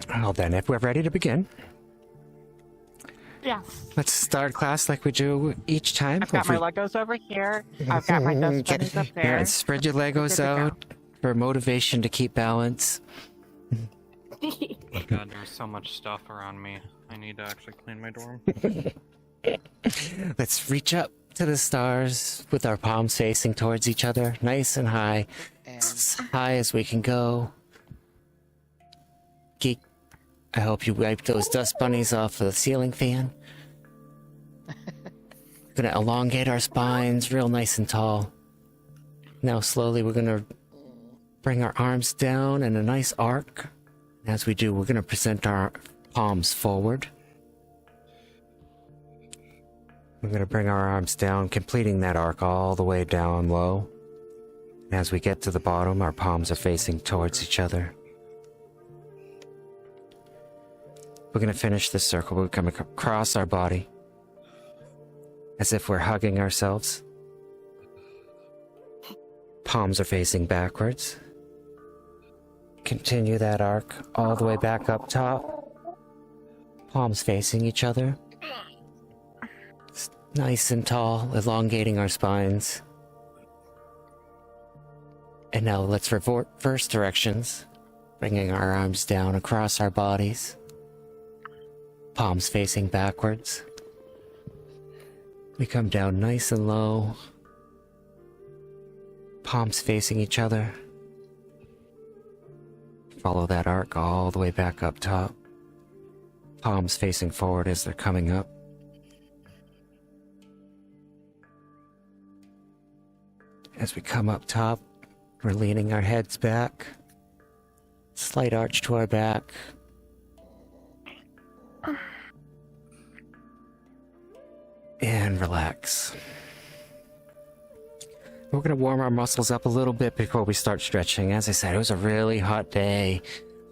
Well then, if we're ready to begin, Yes. let's start class like we do each time. I've got my Legos over here. I've got my dust bunnies up there. Yeah, spread your Legos out for motivation to keep balance. Oh god, there's so much stuff around me. I need to actually clean my dorm. Let's reach up to the stars with our palms facing towards each other, nice and high. As high as we can go. Geek, I hope you wipe those dust bunnies off of the ceiling fan. Gonna elongate our spines real nice and tall. Now slowly we're gonna bring our arms down in a nice arc. As we do, we're gonna present our palms forward. We're gonna bring our arms down, completing that arc all the way down low. As we get to the bottom, our palms are facing towards each other. We're gonna finish this circle. We're gonna come across our body as if we're hugging ourselves. Palms are facing backwards. Continue that arc all the way back up top. Palms facing each other. It's nice and tall, elongating our spines. And now let's reverse directions, bringing our arms down across our bodies. Palms facing backwards. We come down nice and low. Palms facing each other. Follow that arc all the way back up top. Palms facing forward as they're coming up. As we come up top, we're leaning our heads back. Slight arch to our back. And relax. We're going to warm our muscles up a little bit before we start stretching. As I said, it was a really hot day.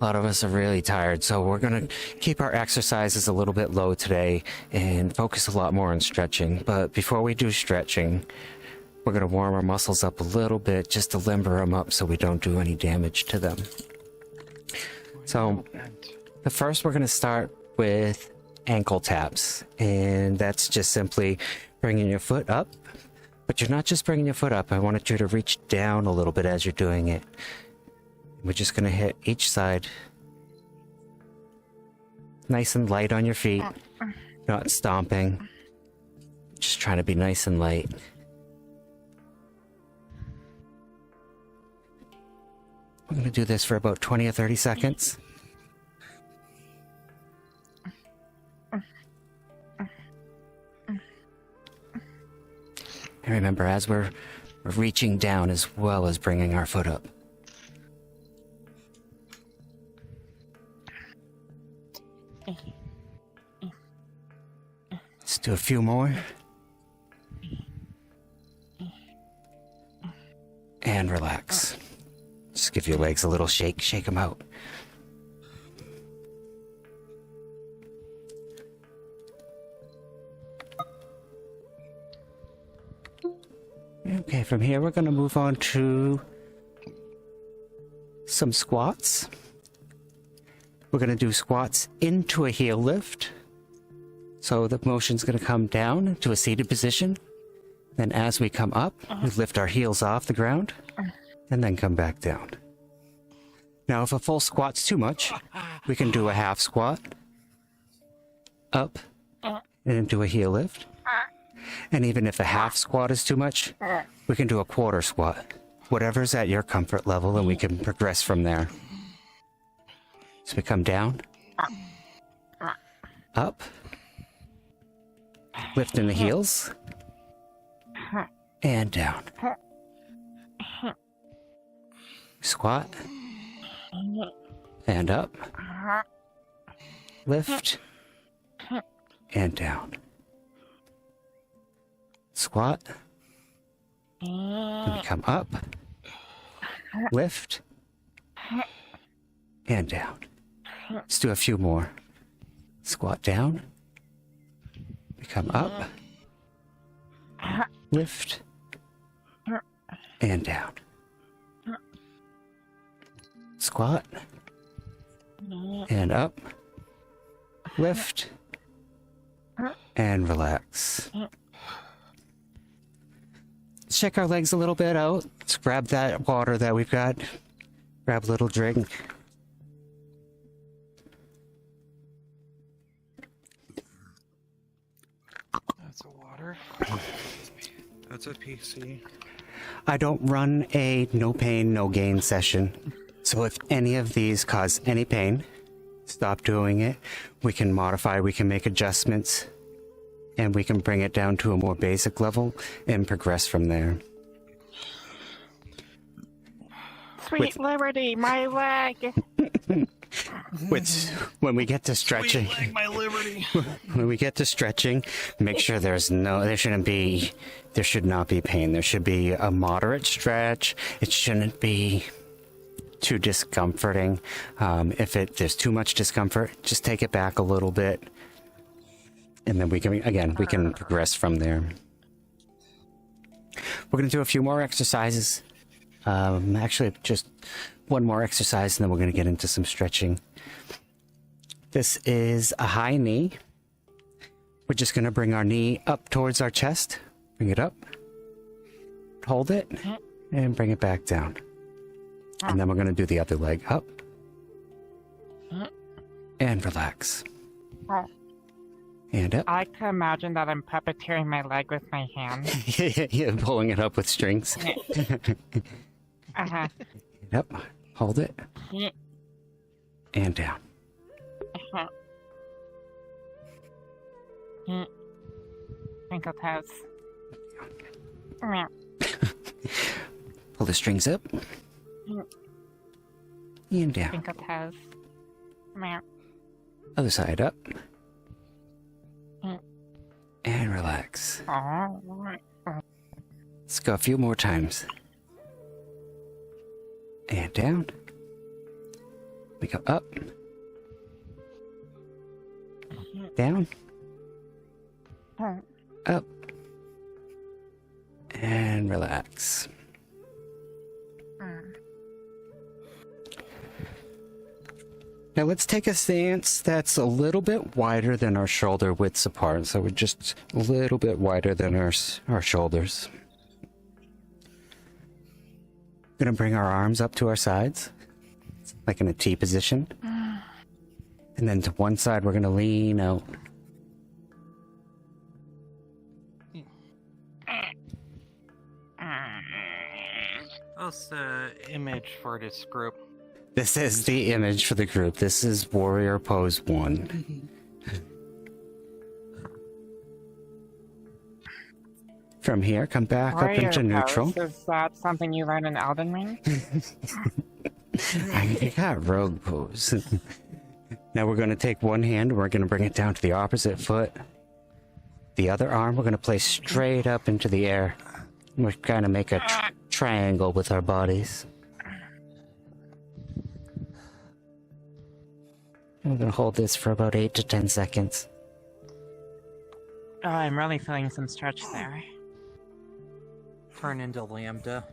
A lot of us are really tired, so we're going to keep our exercises a little bit low today and focus a lot more on stretching. But before we do stretching, we're going to warm our muscles up a little bit just to limber them up so we don't do any damage to them. So, the first we're going to start with ankle taps, and that's just simply bringing your foot up. But you're not just bringing your foot up. I wanted you to reach down a little bit as you're doing it. We're just going to hit each side. Nice and light on your feet. Not stomping. Just trying to be nice and light. We're going to do this for about 20 or 30 seconds. And remember, as we're reaching down as well as bringing our foot up. Let's do a few more. And relax. Just give your legs a little shake. Shake them out. Okay, from here we're going to move on to some squats. We're going to do squats into a heel lift. So the motion's going to come down to a seated position. Then as we come up, we lift our heels off the ground and then come back down. Now if a full squat's too much, we can do a half squat, up, and do a heel lift. And even if a half squat is too much, we can do a quarter squat. Whatever's at your comfort level, and we can progress from there. So we come down, up, lifting the heels, and down. Squat, and up, lift, and down. Squat, and we come up, lift, and down. Let's do a few more. Squat down, we come up, lift, and down. Squat, And up. Lift. And relax. Let's check our legs a little bit out. Let's grab that water that we've got. Grab a little drink. That's a water. That's a PC. I don't run a no pain, no gain session. So if any of these cause any pain, stop doing it. We can modify, we can make adjustments, and we can bring it down to a more basic level and progress from there. Sweet Liberty, my leg. Which, when we get to stretching, Sweet leg, my liberty. when we get to stretching, make sure there should not be pain. There should be a moderate stretch. It shouldn't be too discomforting. If there's too much discomfort, just take it back a little bit. And then we can progress from there. We're going to do a few more exercises. Actually, just one more exercise, and then we're going to get into some stretching. This is a high knee. We're just going to bring our knee up towards our chest. Bring it up. Hold it. And bring it back down. And then we're going to do the other leg up. And relax. And up. I can imagine that I'm puppeteering my leg with my hand. Yeah, pulling it up with strings. Uh-huh. Up. Hold it. And down. Uh-huh. Twinkle toes. Meow. Pull the strings up. And down. Twinkle toes. Meow. Other side up. And relax. Let's go a few more times. And down. We go up. Down. Up. And relax. Now let's take a stance that's a little bit wider than our shoulder widths apart. So we're just a little bit wider than our shoulders. Gonna bring our arms up to our sides, like in a T position. And then to one side, we're gonna lean out. That's the image for this group. This is the image for the group. This is Warrior Pose 1. From here, come back up into neutral. Is that something you learned in Elden Ring? I got Rogue Pose. Now we're going to take one hand, we're going to bring it down to the opposite foot. The other arm, we're going to place straight up into the air. We're going to make a triangle with our bodies. We're going to hold this for about 8 to 10 seconds. Oh, I'm really feeling some stretch there. Turn into Lambda.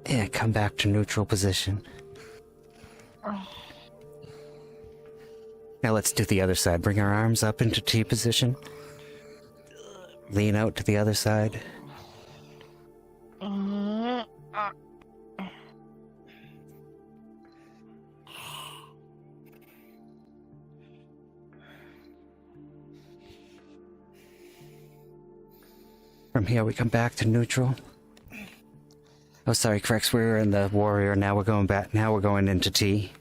Yeah, come back to neutral position. Now let's do the other side. Bring our arms up into T position. Lean out to the other side. From here we come back to neutral. Oh, sorry, corrects. We were in the warrior. Now we're going back. Now we're going into T.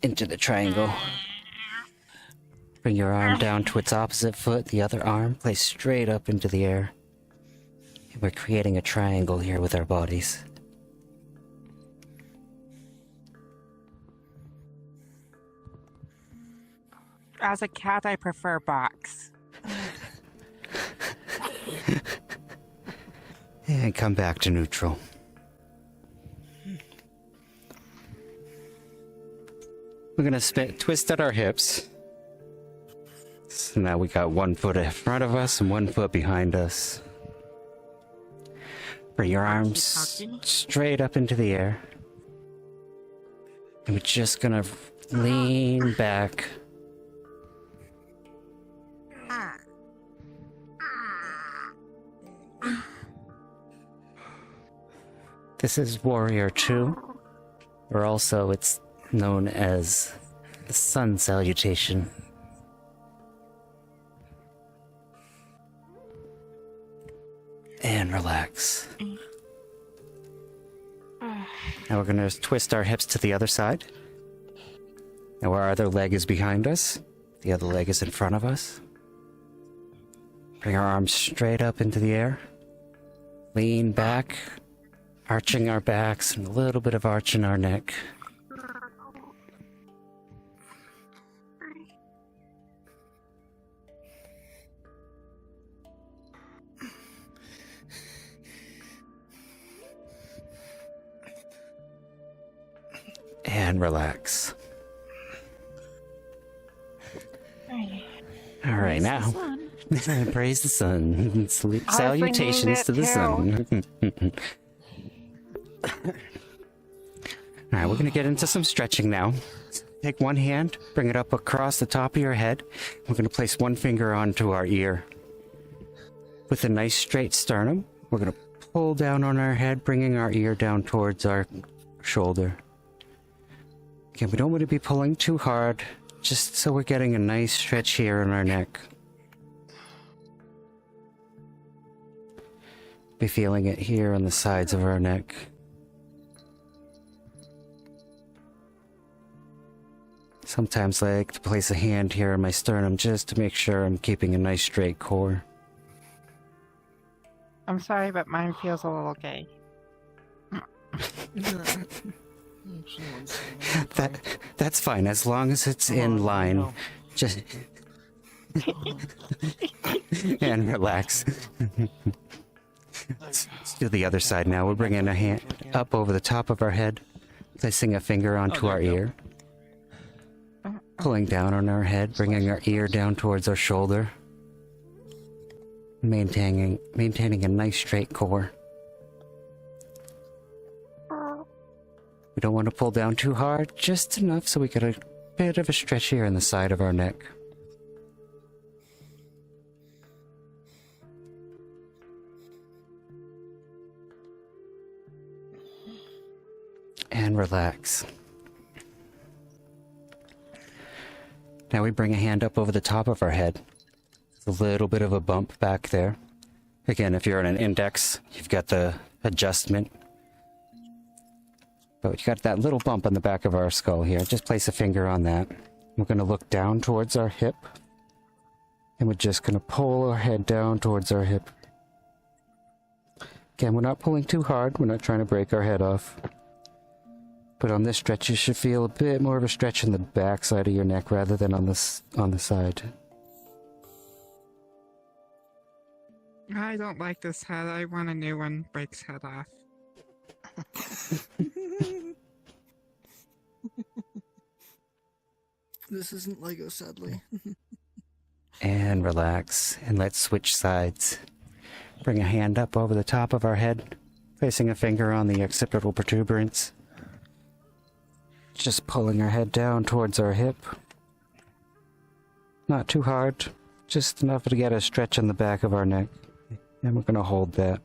Into the triangle. Bring your arm down to its opposite foot. The other arm place straight up into the air. And we're creating a triangle here with our bodies. As a cat, I prefer box. And come back to neutral. We're gonna twist at our hips. So now we got one foot in front of us and one foot behind us. Bring your arms straight up into the air. And we're just gonna lean back. This is Warrior 2, or also it's known as the Sun Salutation. And relax. Now we're gonna twist our hips to the other side. Now our other leg is behind us. The other leg is in front of us. Bring our arms straight up into the air. Lean back, arching our backs and a little bit of arch in our neck. And relax. All right, now. Praise the sun. Salutations to the sun. Alright, we're going to get into some stretching now. Take one hand, bring it up across the top of your head. We're going to place one finger onto our ear. With a nice straight sternum, we're going to pull down on our head, bringing our ear down towards our shoulder. Again, we don't want to be pulling too hard, just so we're getting a nice stretch here in our neck. Be feeling it here on the sides of our neck. Sometimes I like to place a hand here on my sternum just to make sure I'm keeping a nice straight core. I'm sorry, but mine feels a little gay. That's fine, as long as it's in line. no. Just and relax. Let's do the other side now. We're bringing a hand up over the top of our head, placing a finger onto our ear, pulling down on our head, bringing our ear down towards our shoulder, maintaining a nice straight core. We don't want to pull down too hard, just enough so we get a bit of a stretch here in the side of our neck. And relax. Now we bring a hand up over the top of our head. There's a little bit of a bump back there. Again, if you're on an index, you've got the adjustment. But you got that little bump on the back of our skull here. Just place a finger on that. We're going to look down towards our hip. And we're just going to pull our head down towards our hip. Again, we're not pulling too hard. We're not trying to break our head off. But on this stretch, you should feel a bit more of a stretch in the back side of your neck rather than on the side. I don't like this head. I want a new one. Breaks head off. This isn't Lego, sadly. And relax. And let's switch sides. Bring a hand up over the top of our head, placing a finger on the occipital protuberance. Just pulling our head down towards our hip. Not too hard, just enough to get a stretch on the back of our neck. And we're going to hold that.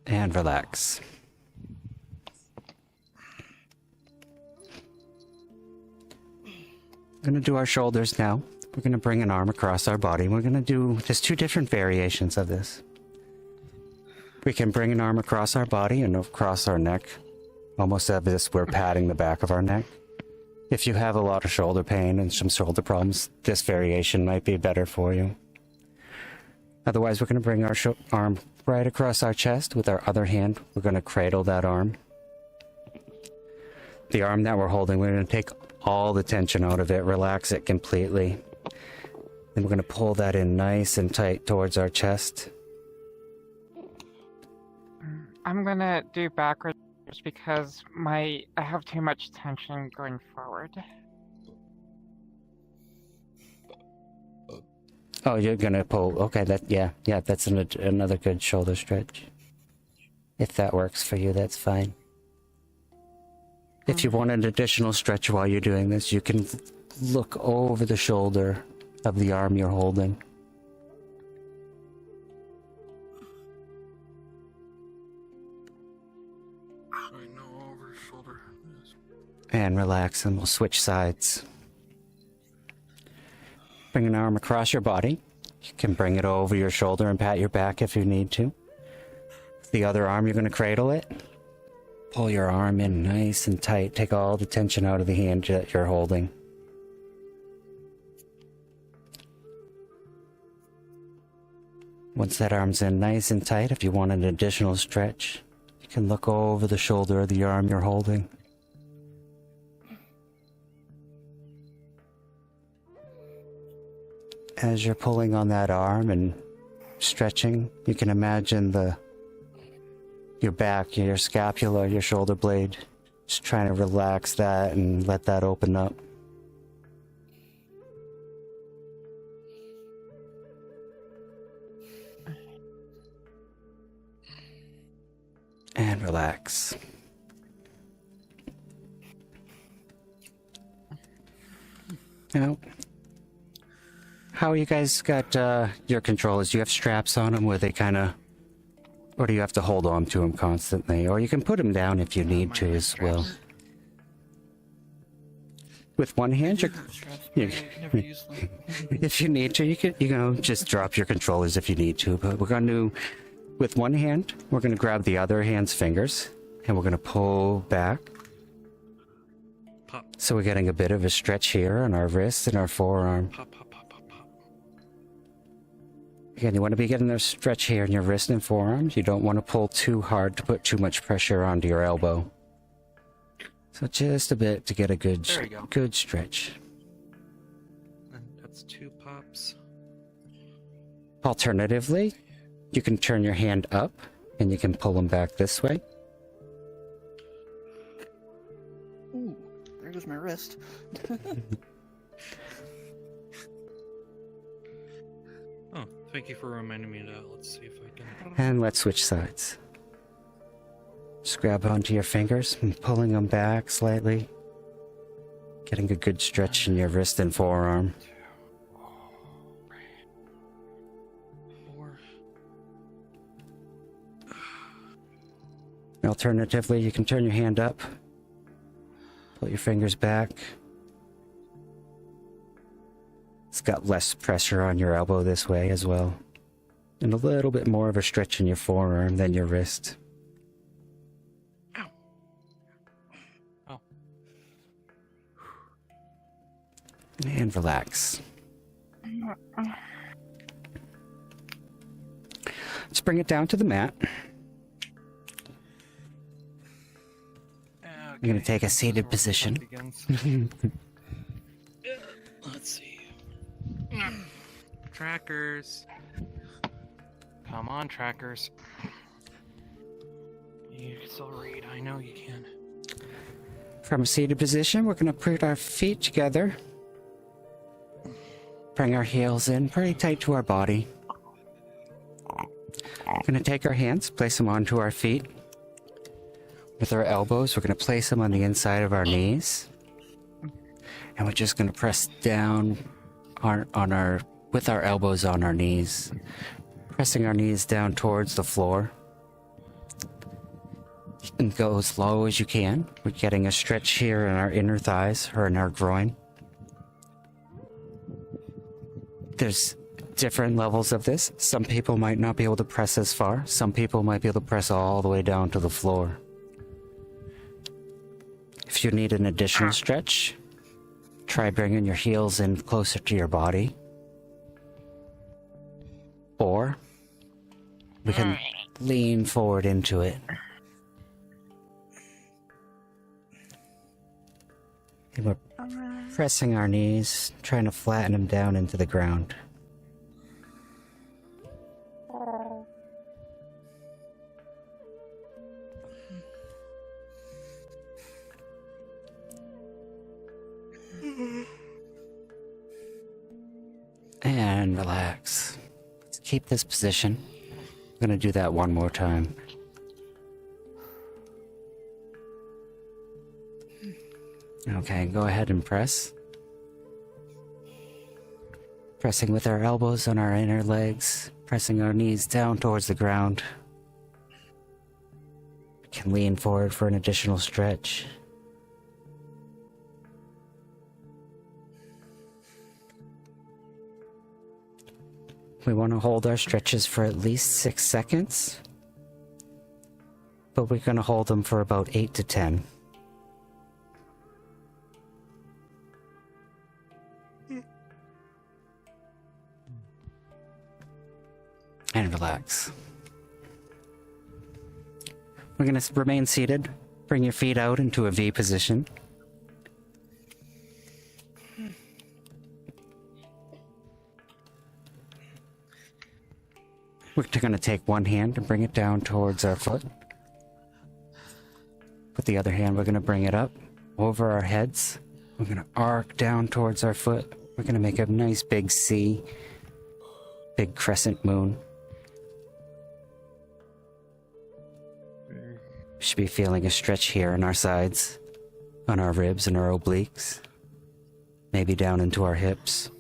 And relax. We're going to do our shoulders now. We're going to bring an arm across our body. We're going to do, there's two different variations of this. We can bring an arm across our body and across our neck. Almost as if we're patting the back of our neck. If you have a lot of shoulder pain and some shoulder problems, this variation might be better for you. Otherwise, we're going to bring our arm right across our chest. With our other hand, we're going to cradle that arm. The arm that we're holding, we're going to take all the tension out of it, relax it completely. Then we're going to pull that in nice and tight towards our chest. I'm gonna do backwards because I have too much tension going forward. Oh, you're gonna pull. Okay, that's another good shoulder stretch. If that works for you, that's fine. If you want an additional stretch while you're doing this, you can look over the shoulder of the arm you're holding. I know over his shoulder. Yes. And relax, and we'll switch sides. Bring an arm across your body. You can bring it over your shoulder and pat your back if you need to. The other arm, you're going to cradle it. Pull your arm in nice and tight. Take all the tension out of the hand that you're holding. Once that arm's in nice and tight, if you want an additional stretch, you can look over the shoulder of the arm you're holding. As you're pulling on that arm and stretching, you can imagine your back, your scapula, your shoulder blade. Just trying to relax that and let that open up. And relax. Now, how you guys got your controllers? Do you have straps on them where they kind of... Or do you have to hold on to them constantly? Or you can put them down if you need to as well. With one hand, I do have straps, but I never use them. if you need to, you can just drop your controllers if you need to. But we're going to, with one hand, we're going to grab the other hand's fingers, and we're going to pull back. Pop, So we're getting a bit of a stretch here on our wrist and our forearm. pop, pop, pop, pop, pop. Again, you want to be getting a stretch here in your wrist and forearms. You don't want to pull too hard to put too much pressure onto your elbow. So just a bit to get a good, There you go. good stretch. And that's 2 pops. Alternatively, you can turn your hand up and you can pull them back this way. Ooh, there goes my wrist. Oh, thank you for reminding me of that. Let's see if I can. And let's switch sides. Just grab onto your fingers and pulling them back slightly. Getting a good stretch in your wrist and forearm. 4. Alternatively, you can turn your hand up. Pull your fingers back. It's got less pressure on your elbow this way as well. And a little bit more of a stretch in your forearm than your wrist. Ow. Oh. And relax. Let's bring it down to the mat. You're going to take a seated position. Let's see. Trackers. Come on, trackers. You can still read. I know you can. From a seated position, we're going to put our feet together. Bring our heels in pretty tight to our body. We're going to take our hands, place them onto our feet. With our elbows, we're going to place them on the inside of our knees. And we're just going to press down with our elbows on our knees. Pressing our knees down towards the floor. You can go as low as you can. We're getting a stretch here in our inner thighs or in our groin. There's different levels of this. Some people might not be able to press as far. Some people might be able to press all the way down to the floor. If you need an additional stretch, try bringing your heels in closer to your body. Or we can lean forward into it. And we're pressing our knees, trying to flatten them down into the ground. keep this position. I'm gonna do that one more time. Okay, go ahead and press. Pressing with our elbows on our inner legs, pressing our knees down towards the ground. We can lean forward for an additional stretch. We want to hold our stretches for at least 6 seconds, but we're going to hold them for about 8 to 10. And relax. We're going to remain seated. Bring your feet out into a V position. We're going to take one hand and bring it down towards our foot. With the other hand, we're going to bring it up over our heads. We're going to arc down towards our foot. We're going to make a nice big C, big crescent moon. Should be feeling a stretch here in our sides, on our ribs and our obliques, maybe down into our hips.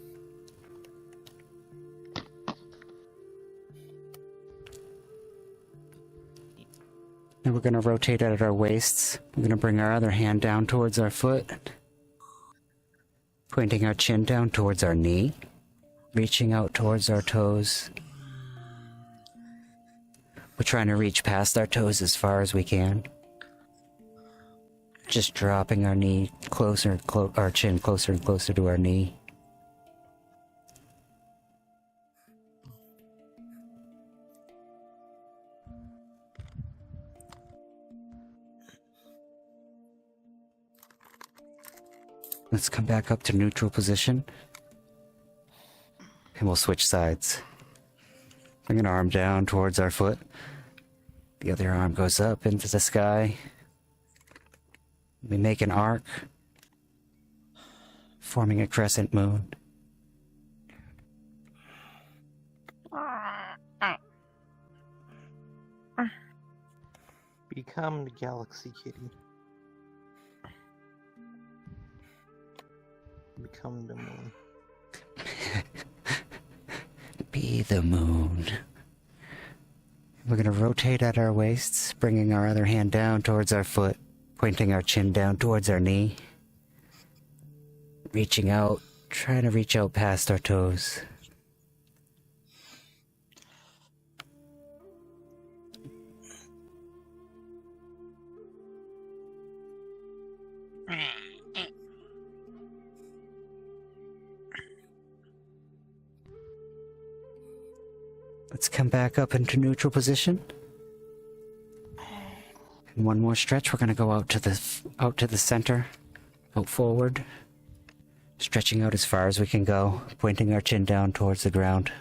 Now we're going to rotate at our waists. We're going to bring our other hand down towards our foot, pointing our chin down towards our knee, reaching out towards our toes. We're trying to reach past our toes as far as we can. Just dropping our knee closer, our chin closer and closer to our knee. Let's come back up to neutral position. And we'll switch sides. Bring an arm down towards our foot. The other arm goes up into the sky. We make an arc, forming a crescent moon. Become the galaxy kitty. Become the moon. Be the moon. We're going to rotate at our waists, bringing our other hand down towards our foot, pointing our chin down towards our knee. Reaching out, trying to reach out past our toes. Let's come back up into neutral position. And one more stretch. We're going to go out to the center, out forward, stretching out as far as we can go, pointing our chin down towards the ground.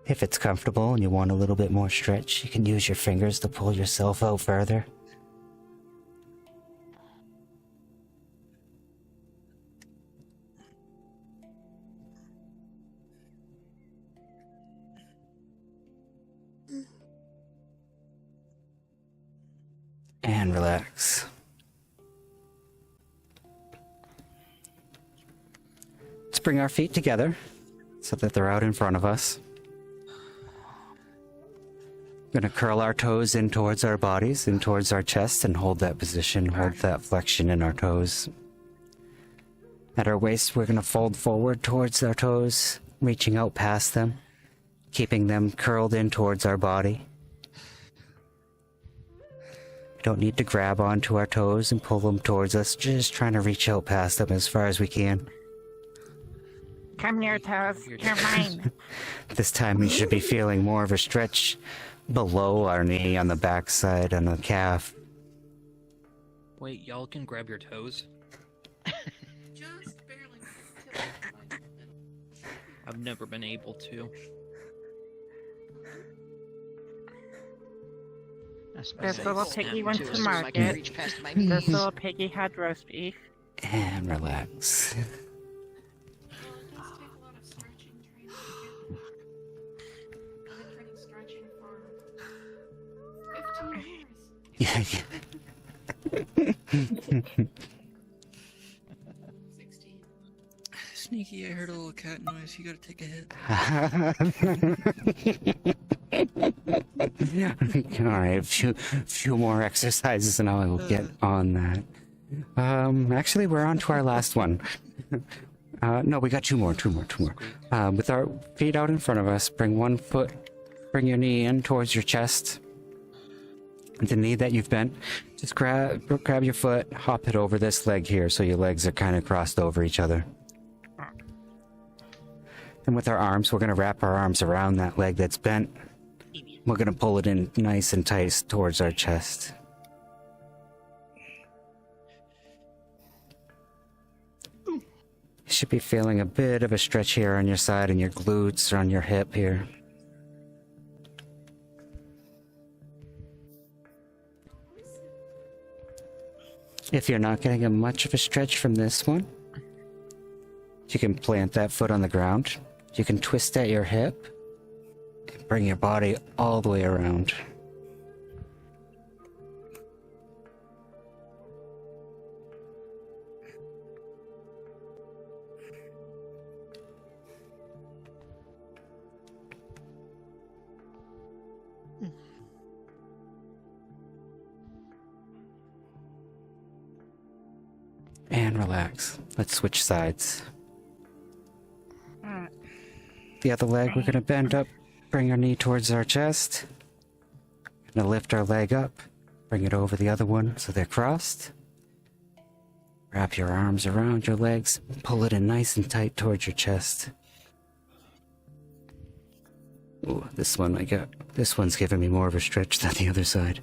If it's comfortable and you want a little bit more stretch, you can use your fingers to pull yourself out further. And relax. Let's bring our feet together so that they're out in front of us. Gonna curl our toes in towards our bodies, in towards our chest, and hold that position, hold that flexion in our toes. At our waist, we're gonna fold forward towards our toes, reaching out past them, keeping them curled in towards our body. Don't need to grab onto our toes and pull them towards us, just trying to reach out past them as far as we can. Come here, toes. You're mine. This time we should be feeling more of a stretch below our knee, on the backside, on the calf. Wait, y'all can grab your toes? Just barely. I've never been able to. This little piggy went to market. This little piggy had roast beef. And relax. Well, it does take a lot of stretching training to get. I've been training stretching for 15 years. Yeah. 16. Sneaky, I heard a little cat noise. You gotta take a hit. Alright, a few more exercises and I will get on that. Actually, we're on to our last one. No, we got two more. With our feet out in front of us, bring your knee in towards your chest. The knee that you've bent, just grab your foot, hop it over this leg here so your legs are kind of crossed over each other. And with our arms, we're going to wrap our arms around that leg that's bent. We're going to pull it in nice and tight towards our chest. You should be feeling a bit of a stretch here on your side and your glutes or on your hip here. If you're not getting much of a stretch from this one, you can plant that foot on the ground. You can twist at your hip. Bring your body all the way around. And relax. Let's switch sides. The other leg, we're gonna bend up, bring our knee towards our chest. Gonna lift our leg up, bring it over the other one so they're crossed. Wrap your arms around your legs, pull it in nice and tight towards your chest. Ooh, this one's giving me more of a stretch than the other side.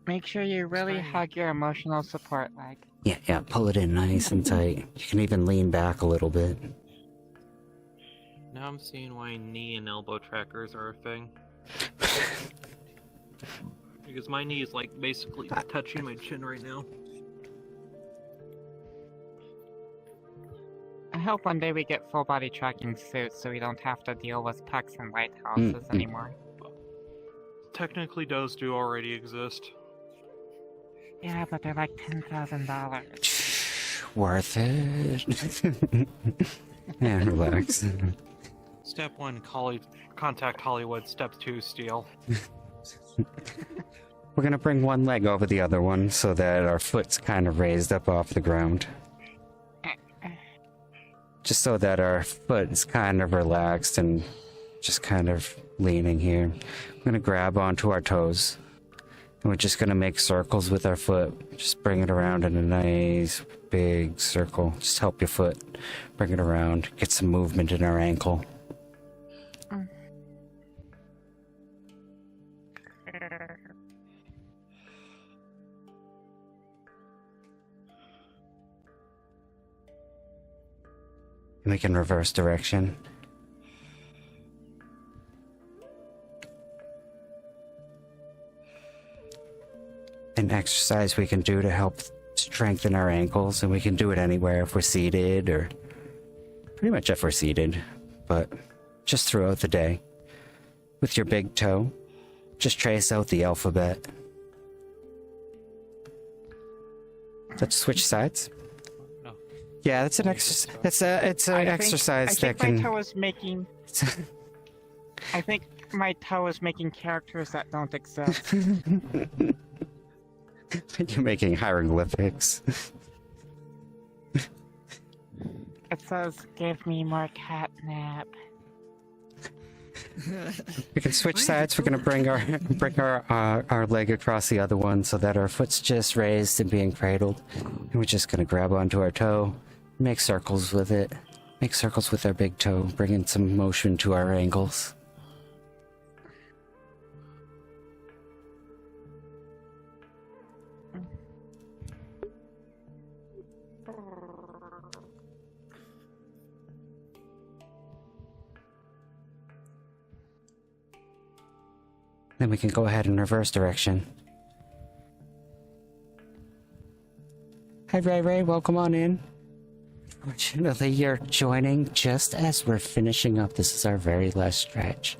Make sure you really hug your emotional support leg. Yeah, pull it in nice and tight. You can even lean back a little bit. Now I'm seeing why knee and elbow trackers are a thing. Because my knee is like basically touching my chin right now. I hope one day we get full body tracking suits so we don't have to deal with pucks and lighthouses anymore. Technically, those do already exist. Yeah, but they're like $10,000. Worth it. Yeah, relax. Step 1, contact Hollywood. Step 2, steal. We're gonna bring one leg over the other one so that our foot's kind of raised up off the ground. Just so that our foot is kind of relaxed and just kind of leaning here. We're gonna grab onto our toes. And we're just gonna make circles with our foot. Just bring it around in a nice big circle. Just help your foot bring it around. Get some movement in our ankle. And we can reverse direction. An exercise we can do to help strengthen our ankles, and we can do it anywhere if we're seated, or pretty much if we're seated, but just throughout the day. With your big toe, just trace out the alphabet. Let's switch sides. No. Yeah, that's an exercise. It's an exercise that can. My toe is making. I think my toe is making characters that don't exist. You're making hieroglyphics. It says, "Give me more catnip." We can switch sides. We're gonna bring our leg across the other one so that our foot's just raised and being cradled. And we're just gonna grab onto our toe, make circles with it, make circles with our big toe, bringing some motion to our ankles. Then we can go ahead in reverse direction. Hi, Ray Ray. Welcome on in. Fortunately, you're joining just as we're finishing up. This is our very last stretch.